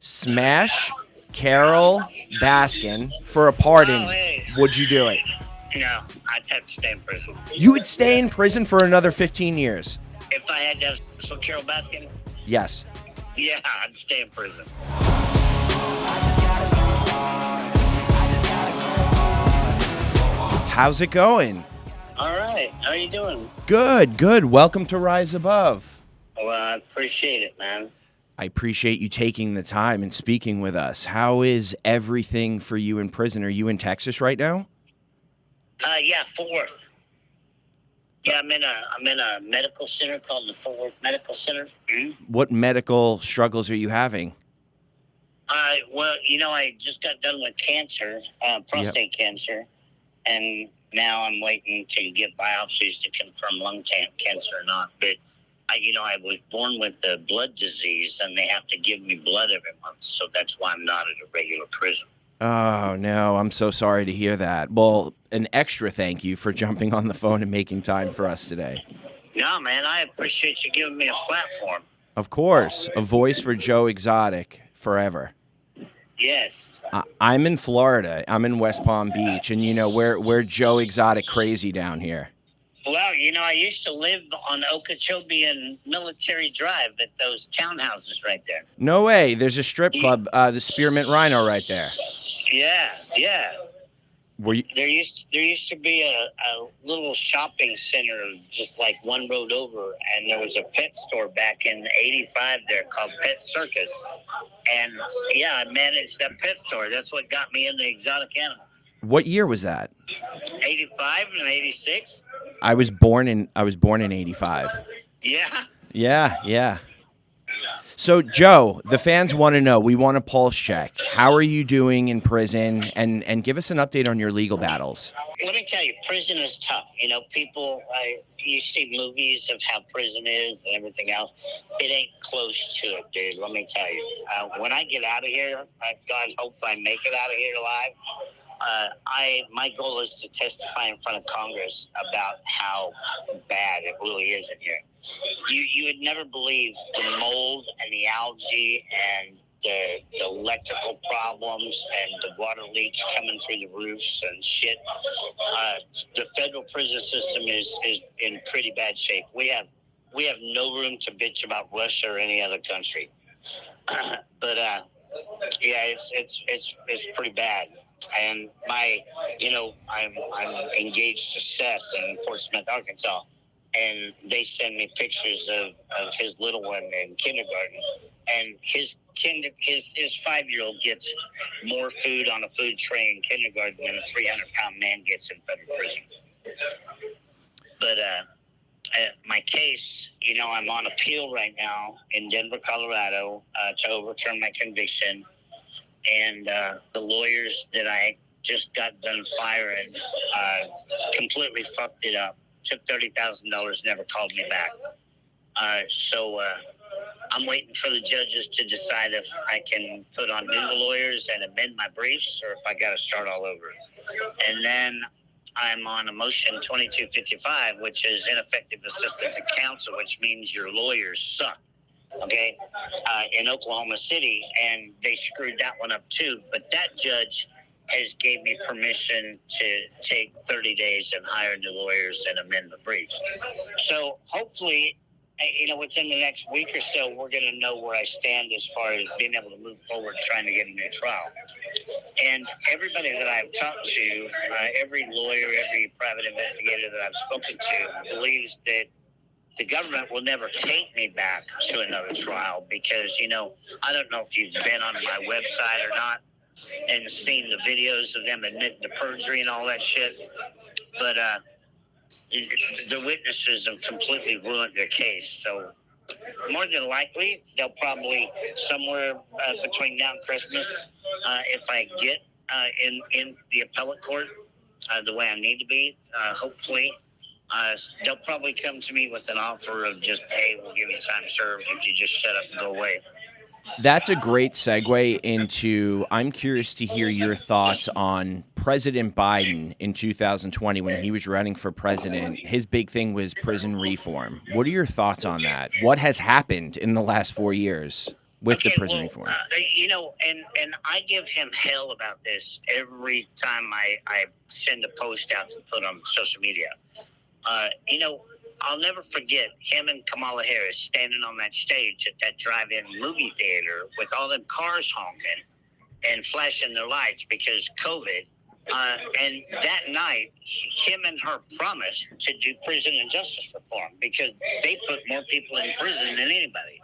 smash Carol Baskin for a pardon, Oh, hey. would you do it? No, I'd have to stay in prison. You would stay in prison for another 15 years. If I had to have sex with Carol Baskin, Yes. yeah, I'd stay in prison. How's it going? All right, how are you doing? Good, good. Welcome to Rise Above. Well, I appreciate it, man. I appreciate you taking the time and speaking with us. How is everything for you in prison? Are you in Texas right now? Yeah, Fort Worth. Yeah, I'm in a medical center called the Fort Worth Medical Center. What medical struggles are you having? Well, I just got done with cancer, prostate cancer, and now I'm waiting to get biopsies to confirm lung cancer or not. But I was born with a blood disease, and they have to give me blood every month, so that's why I'm not at a regular prison. Oh, no, I'm so sorry to hear that. Well, an extra thank you for jumping on the phone and making time for us today. No, man, I appreciate you giving me a platform. Of course, a voice for Joe Exotic forever. Yes. I'm in Florida. I'm in West Palm Beach, and we're Joe Exotic crazy down here. Well, I used to live on Okeechobee and Military Drive at those townhouses right there. No way. There's a strip club, the Spearmint Rhino, right there. Yeah. Were you? There used to be a little shopping center just like one road over, and there was a pet store back in '85 there called Pet Circus. And yeah, I managed that pet store. That's what got me into exotic animals. What year was that? 85 and 86. I was born in '85. Yeah. Yeah. So, Joe, the fans want to know. We want a pulse check. How are you doing in prison? And give us an update on your legal battles. Let me tell you, prison is tough. You see movies of how prison is and everything else. It ain't close to it, dude. Let me tell you. When I get out of here, God hope I make it out of here alive. My goal is to testify in front of Congress about how bad it really is in here. You would never believe the mold and the algae and the electrical problems and the water leaks coming through the roofs and shit. The federal prison system is in pretty bad shape. We have no room to bitch about Russia or any other country. But it's pretty bad. And I'm engaged to Seth in Fort Smith, Arkansas, and they send me pictures of his little one in kindergarten, and his 5-year-old gets more food on a food tray in kindergarten than a 300-pound man gets in federal prison. But my case, I'm on appeal right now in Denver, Colorado, to overturn my conviction. And the lawyers that I just got done firing completely fucked it up. Took $30,000, never called me back. So I'm waiting for the judges to decide if I can put on new lawyers and amend my briefs, or if I got to start all over. And then I'm on a motion 2255, which is ineffective assistance to counsel, which means your lawyers suck. Okay, in Oklahoma City, and they screwed that one up too. But that judge has gave me permission to take 30 days and hire new lawyers and amend the briefs. So hopefully, within the next week or so, we're going to know where I stand as far as being able to move forward, trying to get a new trial. And everybody that I've talked to, every lawyer, every private investigator that I've spoken to, believes that the government will never take me back to another trial because, I don't know if you've been on my website or not and seen the videos of them admitting to perjury and all that shit. But the witnesses have completely ruined their case. So more than likely, they'll probably somewhere between now and Christmas, if I get in the appellate court the way I need to be, hopefully, they'll probably come to me with an offer of just, hey, we'll give you time served if you just shut up and go away. That's a great segue into, I'm curious to hear your thoughts on President Biden in 2020 when he was running for president. His big thing was prison reform. What are your thoughts on that? What has happened in the last 4 years? with the Okay, prison well, reform. and I give him hell about this every time I send a post out to put on social media. I'll never forget him and Kamala Harris standing on that stage at that drive-in movie theater with all them cars honking and flashing their lights because COVID. And that night, him and her promised to do prison and justice reform because they put more people in prison than anybody.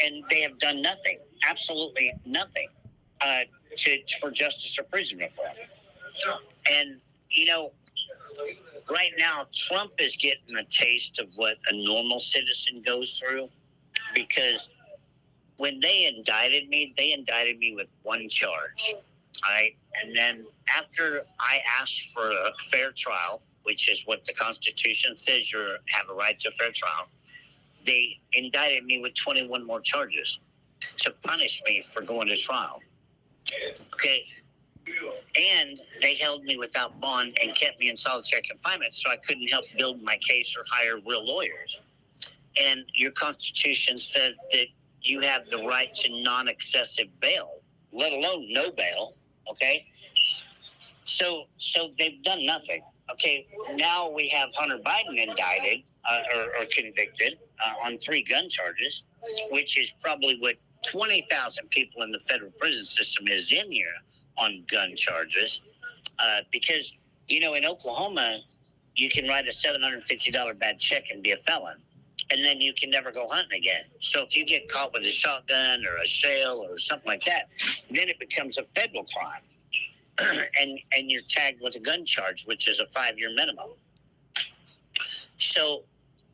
And they have done nothing, absolutely nothing, for justice or prison reform. And right now, Trump is getting a taste of what a normal citizen goes through because when they indicted me with one charge. All right. And then after I asked for a fair trial, which is what the Constitution says you have a right to a fair trial, they indicted me with 21 more charges to punish me for going to trial. Okay. And they held me without bond and kept me in solitary confinement so I couldn't help build my case or hire real lawyers. And your Constitution says that you have the right to non-excessive bail, let alone no bail. Okay. So they've done nothing. Okay. Now we have Hunter Biden indicted or convicted on 3 gun charges, which is probably what 20,000 people in the federal prison system is in here on gun charges. Because, in Oklahoma, you can write a $750 bad check and be a felon. And then you can never go hunting again. So if you get caught with a shotgun or a shell or something like that, then it becomes a federal crime. and you're tagged with a gun charge, which is a 5-year minimum. So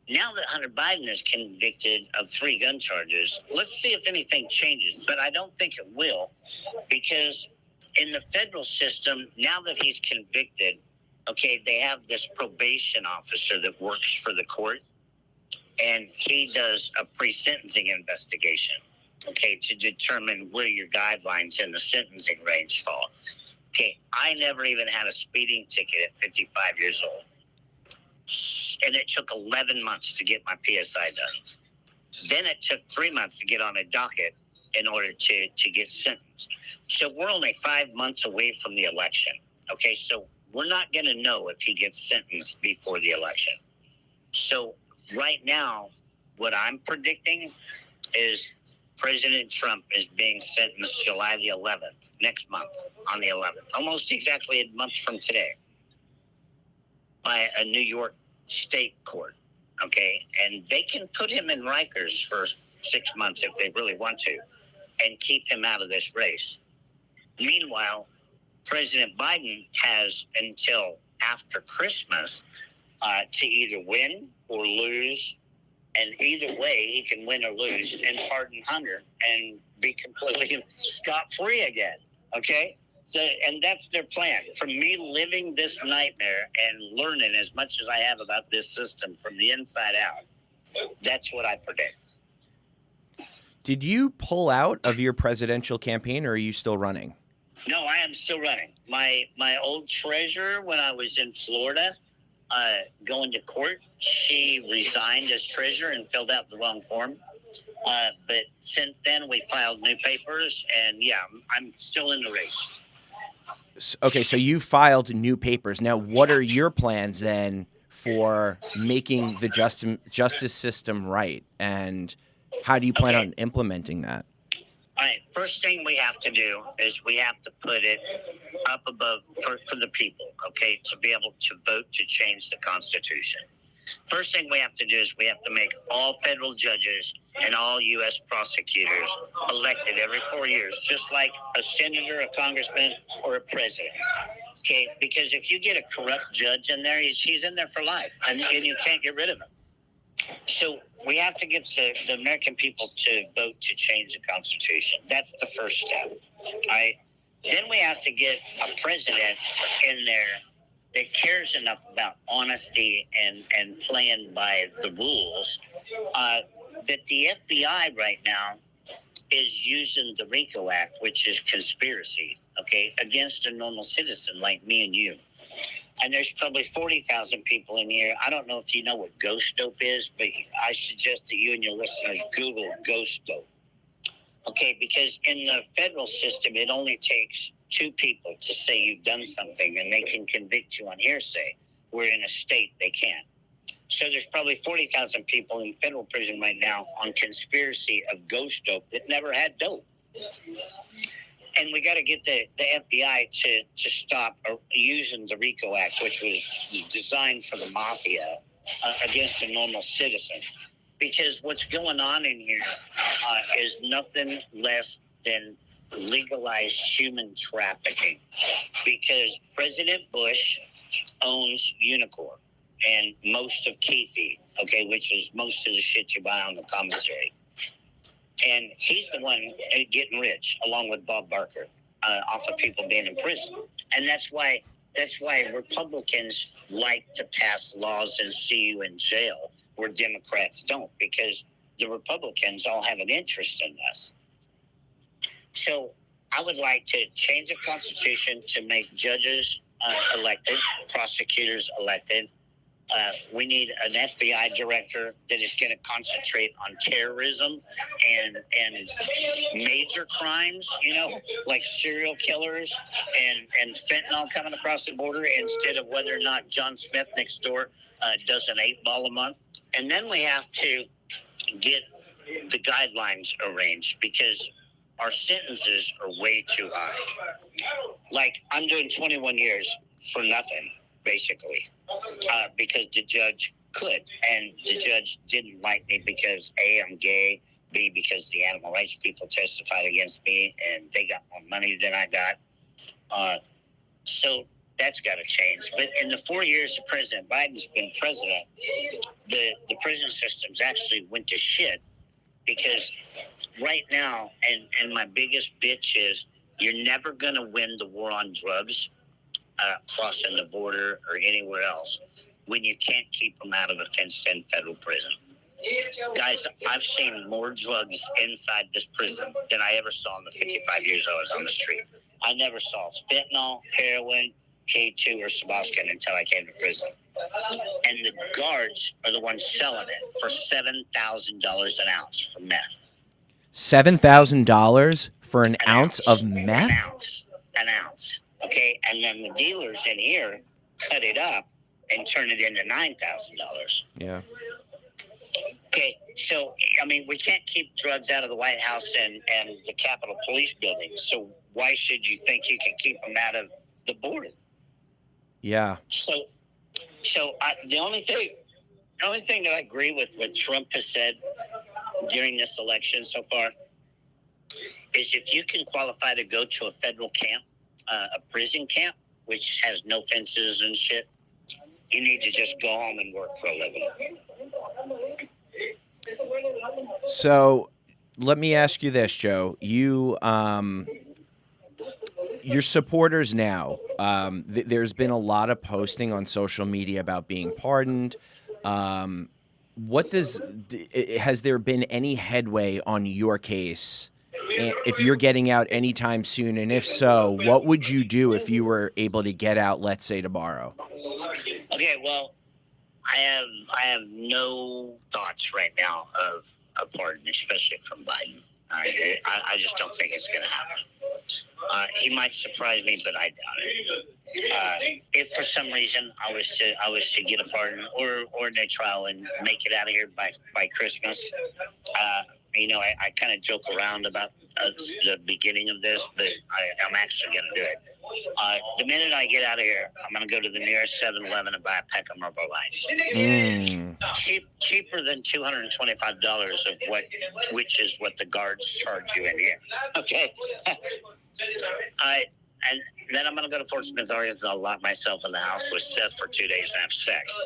now that Hunter Biden is convicted of 3 gun charges, let's see if anything changes. But I don't think it will, because in the federal system, now that he's convicted, okay, they have this probation officer that works for the court. And he does a pre-sentencing investigation, okay, to determine where your guidelines in the sentencing range fall. Okay, I never even had a speeding ticket at 55 years old. And it took 11 months to get my PSI done. Then it took 3 months to get on a docket in order to get sentenced. So we're only 5 months away from the election. Okay, so we're not going to know if he gets sentenced before the election. So right now, what I'm predicting is President Trump is being sentenced July the 11th, next month, on the 11th, almost exactly a month from today, by a New York state court, okay? And they can put him in Rikers for 6 months if they really want to and keep him out of this race. Meanwhile, President Biden has until after Christmas to either win or lose, and either way he can win or lose and pardon Hunter and be completely scot-free again. Okay, so and that's their plan. From me living this nightmare and learning as much as I have about this system from the inside out, that's what I predict. Did you pull out of your presidential campaign, or are you still running? No, I am still running. My old treasurer, when I was in Florida, going to court, she resigned as treasurer and filled out the wrong form. But since then, we filed new papers, and yeah, I'm still in the race. Okay, so you filed new papers. Now, what are your plans then for making the justice system right, and how do you plan on implementing that? All right, first thing we have to do is we have to put it up above for the people, okay, to be able to vote to change the Constitution. First thing we have to do is we have to make all federal judges and all U.S. prosecutors elected every 4 years, just like a senator, a congressman, or a president. Okay, because if you get a corrupt judge in there, he's in there for life, and you can't get rid of him. So we have to get the American people to vote to change the Constitution. That's the first step. All right. Then we have to get a president in there that cares enough about honesty and playing by the rules that the FBI right now is using the RICO Act, which is conspiracy, okay, against a normal citizen like me and you. And there's probably 40,000 people in here. I don't know if you know what ghost dope is, but I suggest that you and your listeners Google ghost dope. Okay, because in the federal system, it only takes 2 people to say you've done something, and they can convict you on hearsay. Where in a state, they can't. So there's probably 40,000 people in federal prison right now on conspiracy of ghost dope that never had dope. And we got to get the FBI to stop using the RICO Act, which was designed for the mafia, against a normal citizen. Because what's going on in here is nothing less than legalized human trafficking. Because President Bush owns Unicorn and most of Keefe, okay, which is most of the shit you buy on the commissary. And he's the one getting rich, along with Bob Barker, off of people being in prison. And that's why Republicans like to pass laws and see you in jail, where Democrats don't, because the Republicans all have an interest in this. So I would like to change the Constitution to make judges elected, prosecutors elected. We need an FBI director that is going to concentrate on terrorism and major crimes, like serial killers and fentanyl coming across the border, instead of whether or not John Smith next door does an 8-ball a month. And then we have to get the guidelines arranged, because our sentences are way too high. Like, I'm doing 21 years for nothing, basically, because the judge could. And the judge didn't like me because, A, I'm gay, B, because the animal rights people testified against me and they got more money than I got. So that's got to change. But in the 4 years that President Biden's been president, the prison systems actually went to shit, because right now, and my biggest bitch is, you're never going to win the war on drugs crossing the border or anywhere else when you can't keep them out of a fenced-in federal prison. Guys, I've seen more drugs inside this prison than I ever saw in the 55 years I was on the street. I never saw fentanyl, heroin, K2, or Suboxone until I came to prison. And the guards are the ones selling it for $7,000 an ounce for meth. $7,000 for an ounce of meth? An ounce. Okay, and then the dealers in here cut it up and turn it into $9,000. Yeah. Okay, so, I mean, we can't keep drugs out of the White House and the Capitol Police building, so why should you think you can keep them out of the border? Yeah. So the only thing that I agree with what Trump has said during this election so far is, if you can qualify to go to a federal camp, a prison camp, which has no fences and shit, you need to just go home and work for a living. So let me ask you this, Joe. You, your supporters now, there's been a lot of posting on social media about being pardoned. Has there been any headway on your case, if you're getting out anytime soon? And if so, what would you do if you were able to get out, let's say, tomorrow? Okay, well, I have no thoughts right now of a pardon, especially from Biden. I just don't think it's going to happen. He might surprise me, but I doubt it. If for some reason I was to get a pardon or ordinary trial and make it out of here by Christmas, I kind of joke around about the beginning of this, but I'm actually going to do it. The minute I get out of here, I'm going to go to the nearest 7-Eleven and buy a pack of Marlboro Lights. Cheaper than $225 which is what the guards charge you in here. Okay. And then I'm going to go to Fort Smith, Arkansas, and I'll lock myself in the house with Seth for 2 days and have sex.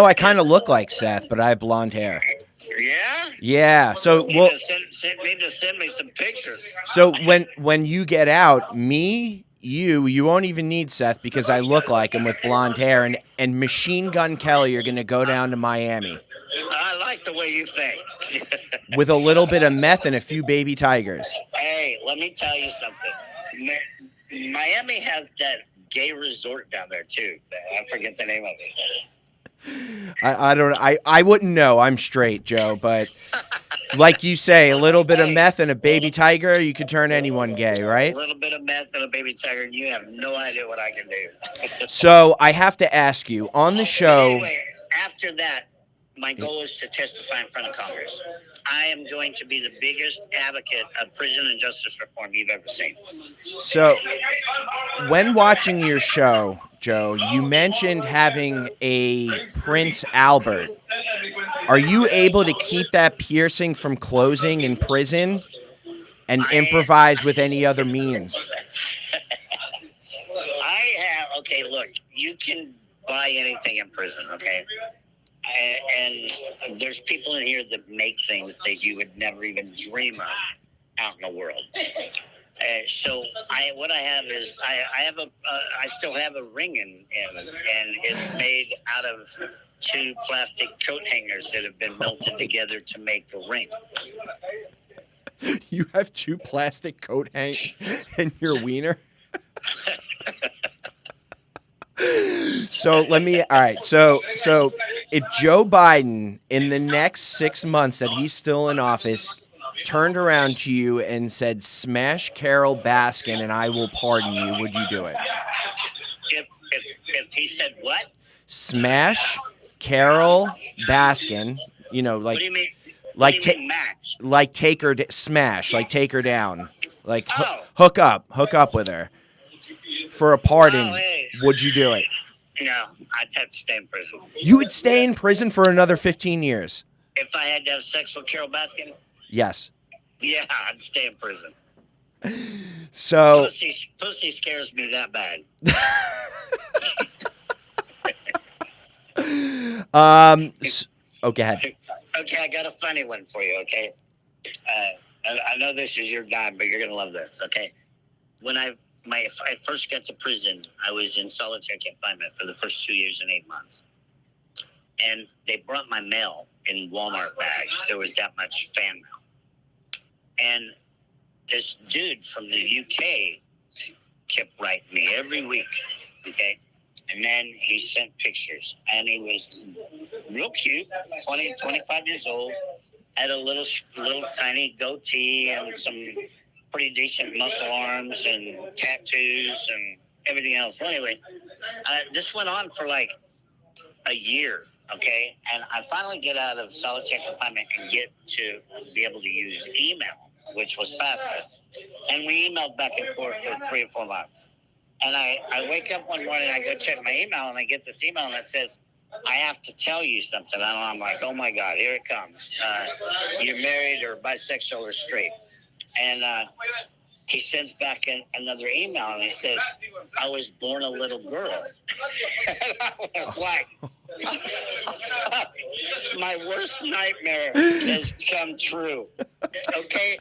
I kind of look like Seth, but I have blonde hair. Yeah? Yeah. So need to send me some pictures. So when you get out, you won't even need Seth, because I look like him with blonde hair, and Machine Gun Kelly are going to go down to Miami. I like the way you think. With a little bit of meth and a few baby tigers. Hey, let me tell you something. Miami has that gay resort down there too. I forget the name of it. I wouldn't know. I'm straight, Joe, but like you say, a little bit of meth and a baby tiger, you could turn anyone gay, right? A little bit of meth and a baby tiger, and you have no idea what I can do. So I have to ask you on the show. Anyway, after that, my goal is to testify in front of Congress. I am going to be the biggest advocate of prison and justice reform you've ever seen. So when watching your show, Joe, you mentioned having a Prince Albert. Are you able to keep that piercing from closing in prison and improvise with any other means? Okay, look, you can buy anything in prison, okay? And there's people in here that make things that you would never even dream of out in the world. So what I have is I still have a ring and it's made out of 2 plastic coat hangers that have been melted together to make a ring. You have 2 plastic coat hangers in your wiener? So all right. So if Joe Biden in the next 6 months that he's still in office turned around to you and said, "Smash Carol Baskin and I will pardon you," would you do it? If he said what? Smash Carol Baskin, like. What do you mean? Like match? Like take her smash, like take her down, like hook up with her for a pardon. Hey. Would you do it? No, I'd have to stay in prison. You would stay in prison for another 15 years? If I had to have sex with Carol Baskin? Yes. Yeah, I'd stay in prison. So pussy scares me that bad. Go ahead. Okay, I got a funny one for you, okay? I know this is your dime, but you're going to love this, okay? When I first got to prison, I was in solitary confinement for the first 2 years and 8 months. And they brought my mail in Walmart bags. There was that much fan mail. And this dude from the UK kept writing me every week, okay? And then he sent pictures. And he was real cute, 20, 25 years old, had a little tiny goatee and some pretty decent muscle arms and tattoos and everything else. Well, anyway, this went on for like a year, okay? And I finally get out of solitary confinement and get to be able to use email, which was faster. And we emailed back and forth for 3 or 4 months. And I wake up one morning, I go check my email, and I get this email, and it says, "I have to tell you something." And I'm like, oh, my God, here it comes. You're married or bisexual or straight. And he sends back another email, and he says, "I was born a little girl." And I was like, my worst nightmare has come true. Okay?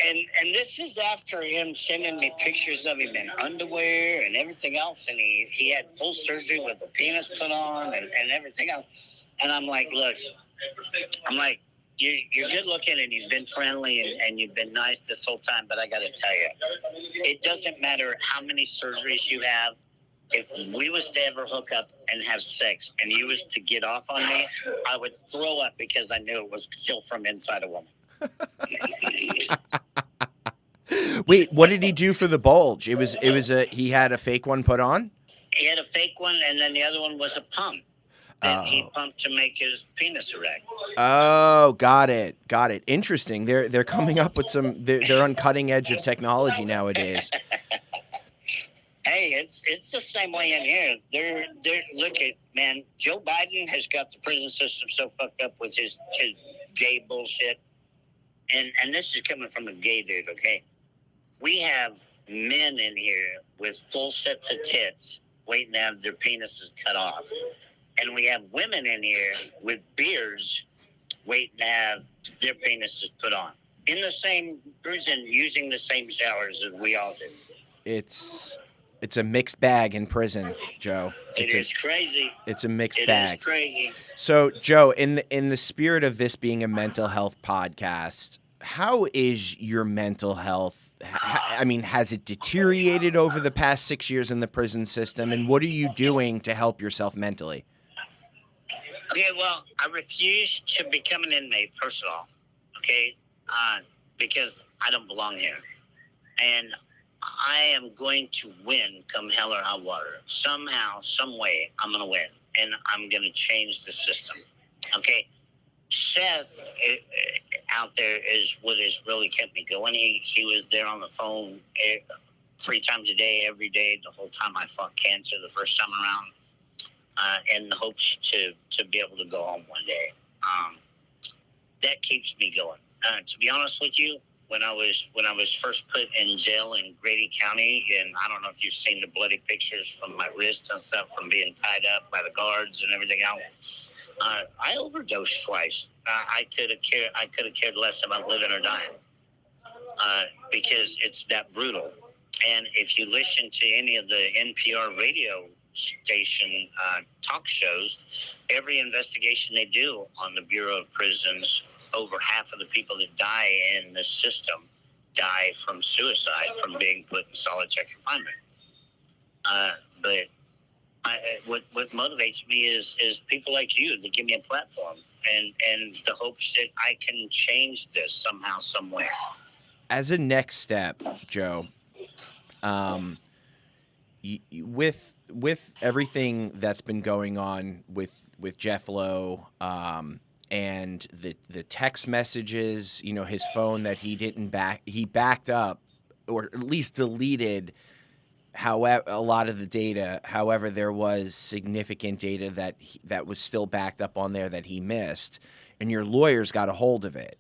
And this is after him sending me pictures of him in underwear and everything else. And he had full surgery with a penis put on and everything else. And I'm like, look, you're good looking and you've been friendly and you've been nice this whole time. But I got to tell you, it doesn't matter how many surgeries you have. If we was to ever hook up and have sex and you was to get off on me, I would throw up because I knew it was still from inside a woman. Wait, what did he do for the bulge? He had a fake one put on? He had a fake one, and then the other one was a pump that he pumped to make his penis erect. Oh, got it. Interesting. They're coming up with they're on cutting edge of technology nowadays. Hey, it's the same way in here. They're look at, man, Joe Biden has got the prison system so fucked up with his gay bullshit. And this is coming from a gay dude, okay? We have men in here with full sets of tits waiting to have their penises cut off. And we have women in here with beards waiting to have their penises put on. In the same prison, using the same showers as we all do. It's a mixed bag in prison, Joe. It is crazy. It's a mixed bag. It is crazy. So, Joe, in the spirit of this being a mental health podcast, how is your mental health? I mean, has it deteriorated over the past 6 years in the prison system? And what are you doing to help yourself mentally? Okay, well, I refuse to become an inmate, first of all, okay, because I don't belong here. And I am going to win come hell or high water. Somehow, some way, I'm going to win. And I'm going to change the system, okay? Seth out there is what has really kept me going. He was there on the phone 3 times a day, every day, the whole time I fought cancer the first time around. In the hopes to be able to go home one day. That keeps me going. To be honest with you, when I was first put in jail in Grady County, and I don't know if you've seen the bloody pictures from my wrist and stuff from being tied up by the guards and everything else. I overdosed twice. I could have cared less about living or dying because it's that brutal. And if you listen to any of the NPR radio station talk shows, every investigation they do on the Bureau of Prisons, over half of the people that die in this system die from suicide, from being put in solitary confinement. But what motivates me is people like you that give me a platform and the hopes that I can change this somehow, some way. As a next step, Joe, with everything that's been going on with Jeff Lowe, and the text messages, his phone that he backed up, or at least deleted. However, a lot of the data, however, there was significant data that was still backed up on there that he missed, and your lawyers got a hold of it.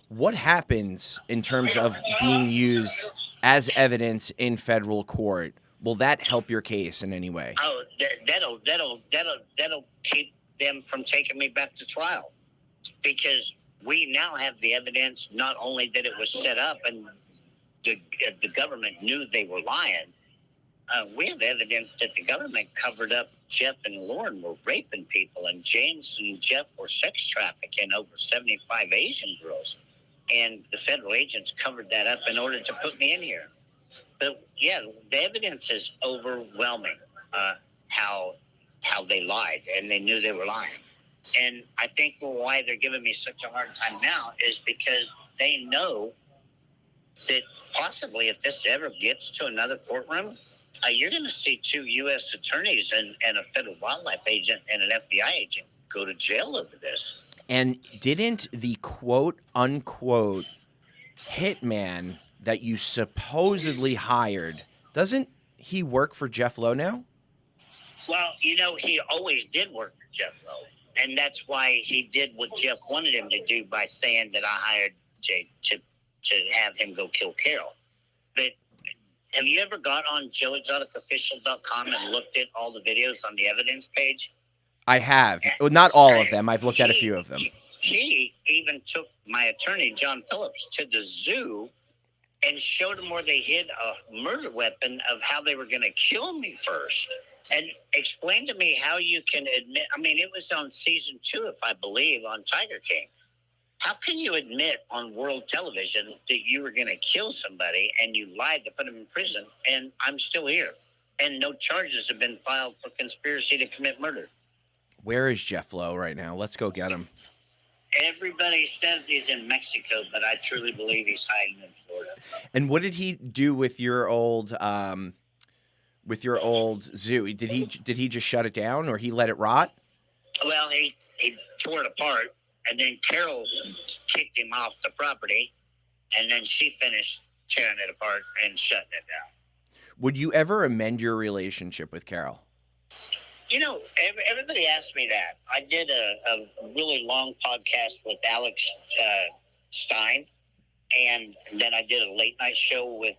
What happens in terms of being used as evidence in federal court? Will that help your case in any way? Oh, that'll keep them from taking me back to trial, because we now have the evidence, not only that it was set up and the government knew they were lying. We have evidence that the government covered up Jeff and Lauren were raping people, and James and Jeff were sex trafficking over 75 Asian girls. And the federal agents covered that up in order to put me in here. But yeah, the evidence is overwhelming. How they lied, and they knew they were lying. And I think why they're giving me such a hard time now is because they know that possibly if this ever gets to another courtroom, you're going to see 2 U.S. attorneys and a federal wildlife agent and an FBI agent go to jail over this. And didn't the quote-unquote hitman that you supposedly hired, doesn't he work for Jeff Lowe now? Well, he always did work for Jeff Lowe. And that's why he did what Jeff wanted him to do by saying that I hired Jay to have him go kill Carol. But have you ever got on joeexoticofficial.com and looked at all the videos on the evidence page? I have. Well, not all of them. I've looked at a few of them. He even took my attorney, John Phillips, to the zoo and showed him where they hid a murder weapon of how they were going to kill me first. And explained to me how you can admit, it was on season 2, if I believe, on Tiger King. How can you admit on world television that you were going to kill somebody and you lied to put them in prison, and I'm still here, and no charges have been filed for conspiracy to commit murder? Where is Jeff Lowe right now? Let's go get him. Everybody says he's in Mexico, but I truly believe he's hiding in Florida. And what did he do with your old zoo? Did he just shut it down, or he let it rot? Well, he tore it apart, and then Carol kicked him off the property, and then she finished tearing it apart and shutting it down. Would you ever amend your relationship with Carol? Everybody asked me that. I did a really long podcast with Alex Stein, and then I did a late night show with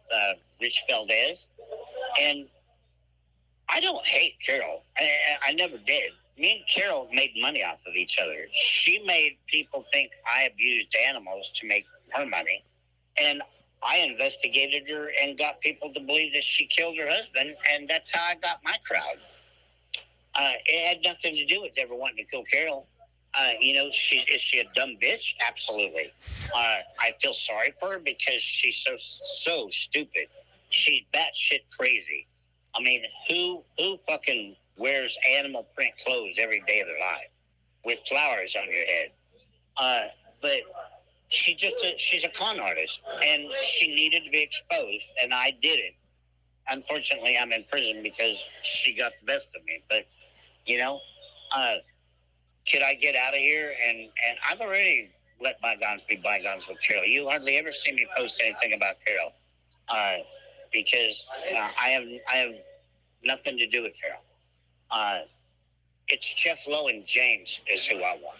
Rich Valdez. And I don't hate Carol. I never did. Me and Carol made money off of each other. She made people think I abused animals to make her money. And I investigated her and got people to believe that she killed her husband, and that's how I got my crowd. It had nothing to do with ever wanting to kill Carol. Is she a dumb bitch? Absolutely. I feel sorry for her because she's so stupid. She's batshit crazy. I mean, who fucking wears animal print clothes every day of their life with flowers on your head? But she's a con artist, and she needed to be exposed, and I didn't. Unfortunately, I'm in prison because she got the best of me. But you know, uh, could I get out of here? And I've already let bygones be bygones with Carol. You hardly ever see me post anything about Carol, because I have nothing to do with Carol. It's Jeff Lowe and James is who I want.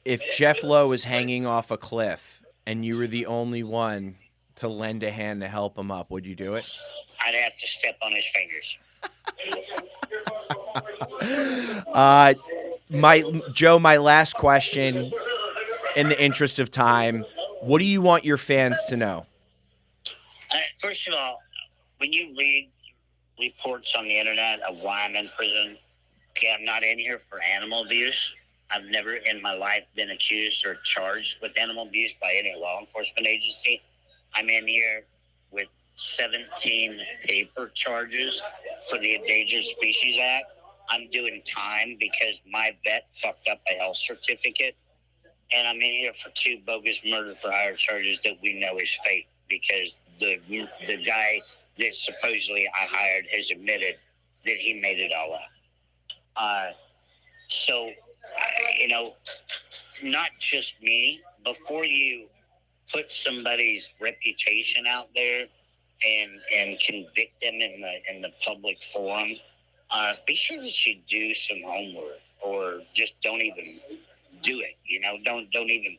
If Jeff Lowe is hanging off a cliff and you were the only one to lend a hand to help him up, would you do it? I'd have to step on his fingers. My last question, in the interest of time, what do you want your fans to know? First of all, when you read reports on the internet of why I'm in prison, okay, I'm not in here for animal abuse. I've never in my life been accused or charged with animal abuse by any law enforcement agency. I'm in here with 17 paper charges for the Endangered Species Act. I'm doing time because my vet fucked up a health certificate. And I'm in here for 2 bogus murder for hire charges that we know is fake because the guy that supposedly I hired has admitted that he made it all up. Not just me. Before you put somebody's reputation out there and convict them in the public forum, be sure that you do some homework, or just don't even do it. Don't even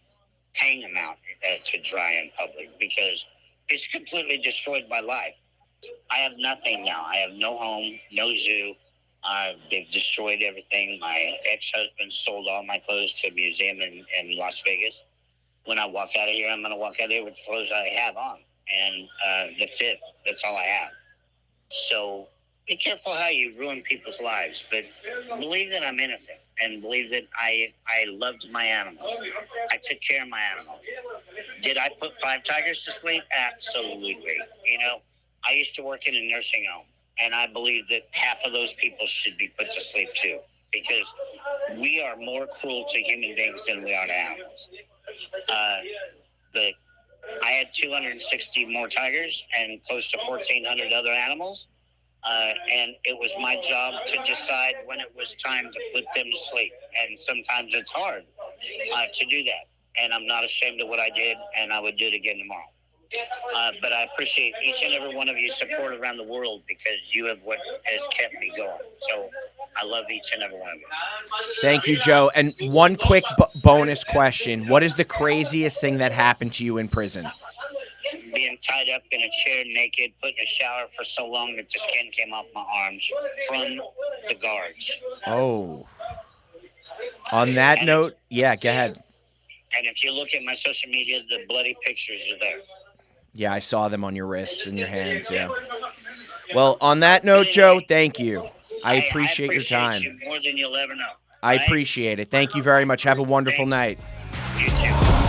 hang them out to dry in public, because it's completely destroyed my life. I have nothing now. I have no home, no zoo. They've destroyed everything. My ex-husband sold all my clothes to a museum in Las Vegas. When I walk out of here, I'm going to walk out of here with the clothes I have on. And that's it. That's all I have. So be careful how you ruin people's lives. But believe that I'm innocent, and believe that I loved my animals. I took care of my animals. Did I put 5 tigers to sleep? Absolutely. I used to work in a nursing home, and I believe that half of those people should be put to sleep too, because we are more cruel to human beings than we are to animals. But I had 260 more tigers and close to 1,400 other animals, and it was my job to decide when it was time to put them to sleep. And sometimes it's hard to do that, and I'm not ashamed of what I did, and I would do it again tomorrow. But I appreciate each and every one of your support around the world, because you have what has kept me going. So I love each and every one of you. Thank you, Joe. And one quick bonus question. What is the craziest thing that happened to you in prison? Being tied up in a chair naked, put in a shower for so long that the skin came off my arms from the guards. Oh. On that note, yeah, go ahead. And if you look at my social media, the bloody pictures are there. Yeah, I saw them on your wrists and your hands, yeah. Well, on that note, Joe, thank you. I appreciate your time. You more than you'll ever know. I appreciate it. Thank you very much. Have a wonderful night. You too.